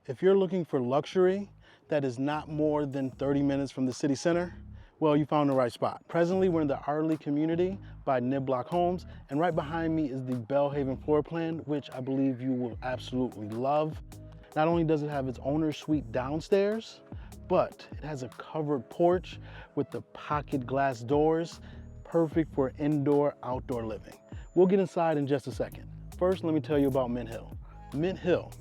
If you're looking for luxury that is not more than 30 minutes from the city center, well, you found the right spot. Presently, we're in the Ardley community by Niblock Homes, and right behind me is the Bellhaven Floor Plan, which I believe you will absolutely love. Not only does it have its owner's suite downstairs, but it has a covered porch with the pocket glass doors, perfect for indoor-outdoor living. We'll get inside in just a second. First, let me tell you about Mint Hill. Mint Hill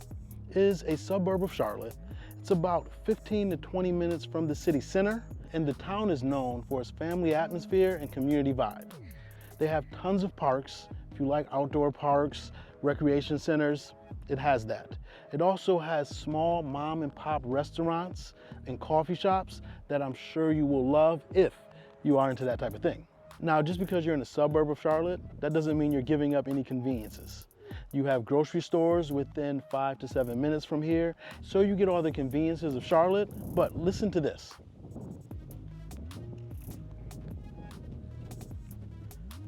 is a suburb of Charlotte. It's about 15 to 20 minutes from the city center, and the town is known for its family atmosphere and community vibe. They have tons of parks. If you like outdoor parks, recreation centers, it has that. It also has small mom and pop restaurants and coffee shops that I'm sure you will love if you are into that type of thing. Now, just because you're in a suburb of Charlotte, that doesn't mean you're giving up any conveniences. You have grocery stores within 5 to 7 minutes from here, so you get all the conveniences of Charlotte, but listen to this.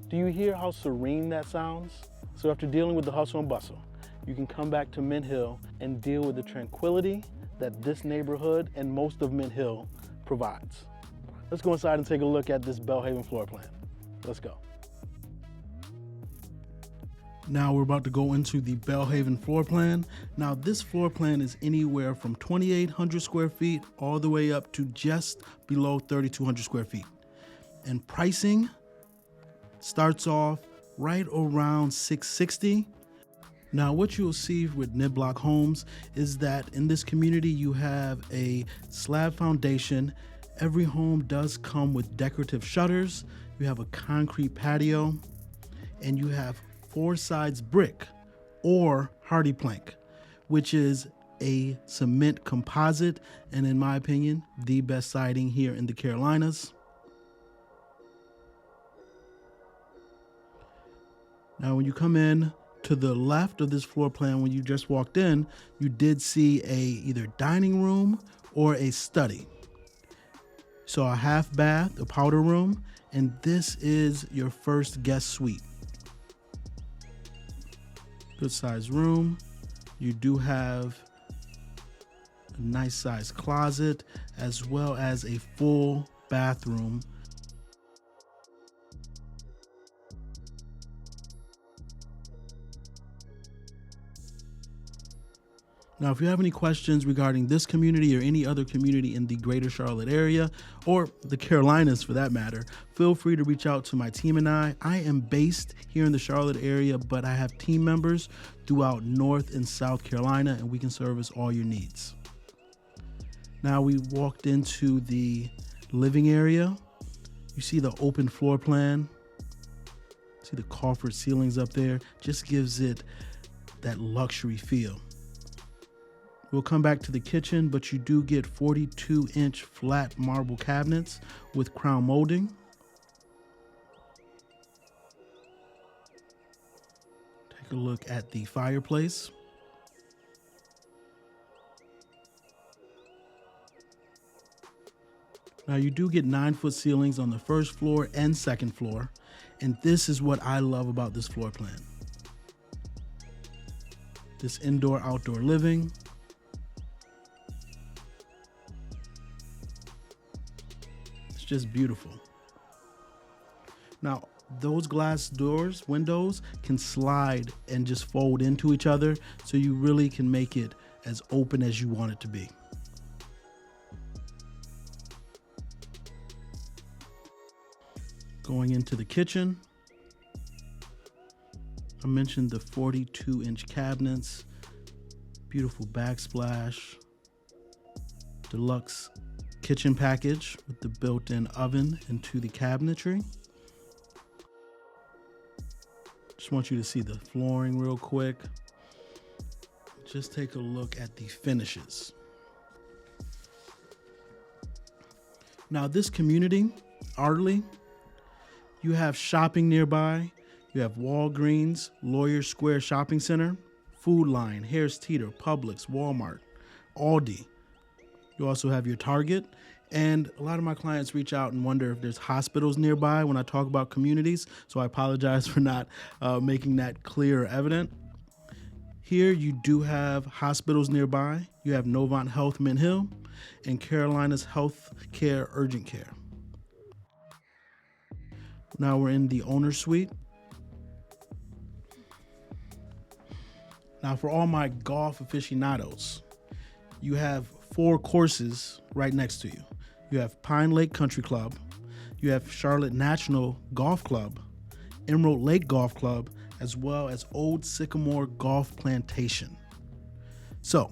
Do you hear how serene that sounds? So after dealing with the hustle and bustle, you can come back to Mint Hill and deal with the tranquility that this neighborhood and most of Mint Hill provides. Let's go inside and take a look at this Bellhaven floor plan. Let's go. Now we're about to go into the Bellhaven floor plan. Now this floor plan is anywhere from 2,800 square feet all the way up to just below 3,200 square feet. And pricing starts off right around $660. Now what you'll see with Niblock Homes is that in this community you have a slab foundation. Every home does come with decorative shutters. You have a concrete patio, and you have 4 sides brick or hardy plank, which is a cement composite, and in my opinion, the best siding here in the Carolinas. Now, when you come in to the left of this floor plan, when you just walked in, you did see either dining room or a study. So a half bath, a powder room, and this is your first guest suite. Good sized room. You do have a nice sized closet as well as a full bathroom. Now, if you have any questions regarding this community or any other community in the greater Charlotte area, or the Carolinas for that matter, feel free to reach out to my team and I. I am based here in the Charlotte area, but I have team members throughout North and South Carolina, and we can service all your needs. Now we walked into the living area. You see the open floor plan. See the coffered ceilings up there. Just gives it that luxury feel. We'll come back to the kitchen, but you do get 42-inch flat marble cabinets with crown molding. Take a look at the fireplace. Now you do get 9-foot ceilings on the first floor and second floor, and this is what I love about this floor plan. This indoor-outdoor living. Just beautiful. Now those glass doors, windows can slide and just fold into each other, so you really can make it as open as you want it to be. Going into the kitchen, I mentioned the 42-inch cabinets, beautiful backsplash, deluxe kitchen package with the built-in oven into the cabinetry. Just want you to see the flooring real quick. Just take a look at the finishes. Now this community, Ardley, you have shopping nearby. You have Walgreens, Lawyer Square Shopping Center, Food Line, Harris Teeter, Publix, Walmart, Aldi. You also have your Target, and a lot of my clients reach out and wonder if there's hospitals nearby when I talk about communities, so I apologize for not making that clear or evident. Here you do have hospitals nearby. You have Novant Health Mint Hill and Carolina's Health Care Urgent Care. Now we're in the owner's suite. Now for all my golf aficionados, you have 4 courses right next to you. You have Pine Lake Country Club, you have Charlotte National Golf Club, Emerald Lake Golf Club, as well as Old Sycamore Golf Plantation. So,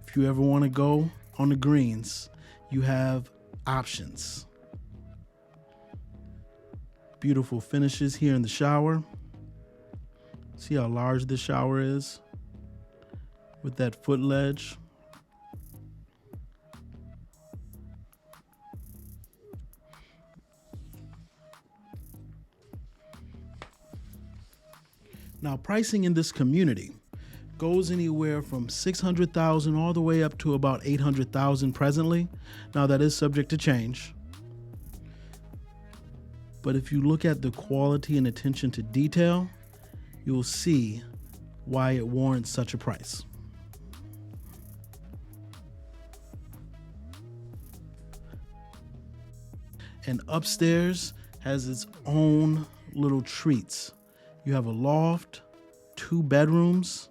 if you ever want to go on the greens, you have options. Beautiful finishes here in the shower. See how large this shower is with that foot ledge. Now, pricing in this community goes anywhere from $600,000 all the way up to about $800,000 presently. Now, that is subject to change. But if you look at the quality and attention to detail, you'll see why it warrants such a price. And upstairs has its own little treats. You have a loft, 2 bedrooms.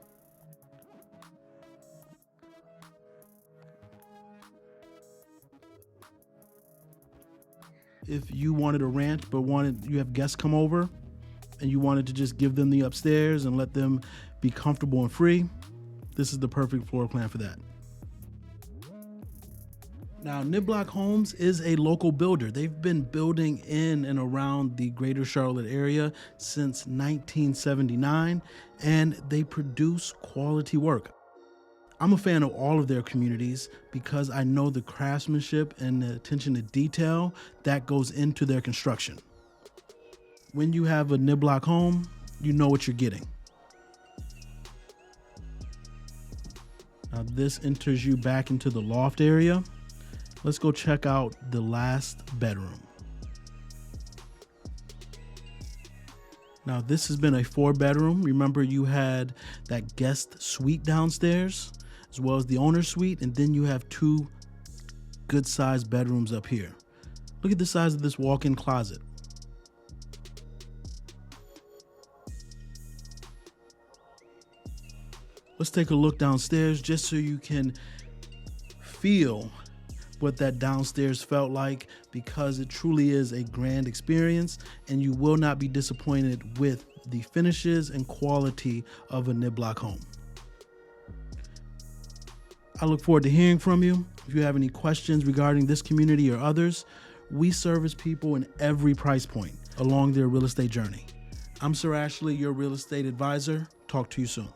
If you wanted a ranch but you have guests come over and you wanted to just give them the upstairs and let them be comfortable and free, this is the perfect floor plan for that. Now, Niblock Homes is a local builder. They've been building in and around the greater Charlotte area since 1979, and they produce quality work. I'm a fan of all of their communities because I know the craftsmanship and the attention to detail that goes into their construction. When you have a Niblock home, you know what you're getting. Now, this enters you back into the loft area. Let's go check out the last bedroom. Now, this has been a 4-bedroom. Remember, you had that guest suite downstairs, as well as the owner's suite, and then you have 2 good-sized bedrooms up here. Look at the size of this walk-in closet. Let's take a look downstairs just so you can feel what that downstairs felt like, because it truly is a grand experience and you will not be disappointed with the finishes and quality of a Niblock home. I look forward to hearing from you. If you have any questions regarding this community or others, we service people in every price point along their real estate journey. I'm Sir Ashley, your real estate advisor. Talk to you soon.